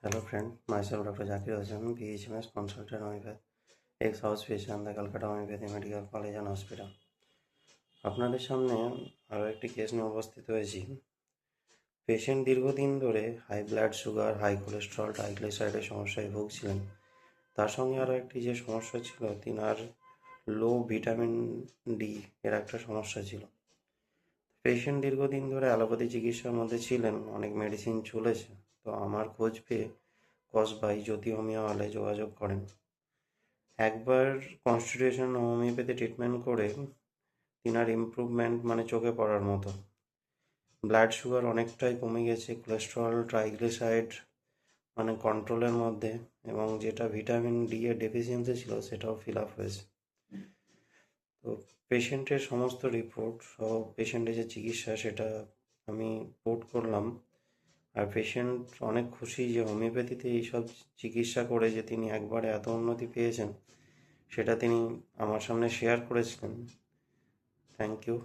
Hello friend, myself Dr. Zakir Hussain, BHMS consultant homeopath, ex-house patient, the Calcutta Homeopathy Medical College and Hospital. আপনাদের সামনে আরও একটি case নিয়ে উপস্থিত হয়েছি। পেশেন্ট দীর্ঘদিন ধরে high blood sugar, high cholesterol, ট্রাইগ্লিসারাইডের সমস্যায় ভুগছিলেন। তার সঙ্গে আরও একটি যে সমস্যা ছিল, তিনার লো ভিটামিন ডি এর একটা সমস্যা ছিল। পেশেন্ট দীর্ঘদিন ধরে অ্যালোপ্যাথি চিকিৎসার মধ্যে ছিলেন, অনেক মেডিসিন চলেছে। তো আমার খোঁজ পেয়ে কসবাই জ্যোতি হোমিও হলে যোগাযোগ করেন। একবার কনস্টিটিউশন হোমিওপ্যাথি ট্রিটমেন্ট করে তিনার ইমপ্রুভমেন্ট চোখে পড়ার মতো। ব্লাড সুগার অনেকটাই কমে গেছে, কোলেস্ট্রল, ট্রাইগ্লিসারাইড কন্ট্রোলের মধ্যে, এবং যেটা ভিটামিন ডি এর ডেফিসিয়েন্সি ছিল সেটাও ফিল আপ হয়েছে। তো পেশেন্টের সমস্ত রিপোর্ট সহ পেশেন্টের যে চিকিৎসা সেটা আমি রিপোর্ট করলাম। আর পেশেন্ট অনেক খুশি যে হোমিওপ্যাথিতে এইসব চিকিৎসা করে যে তিনি একবারে এত উন্নতি পেয়েছেন, সেটা তিনি আমার সামনে শেয়ার করেছিলেন। Thank you.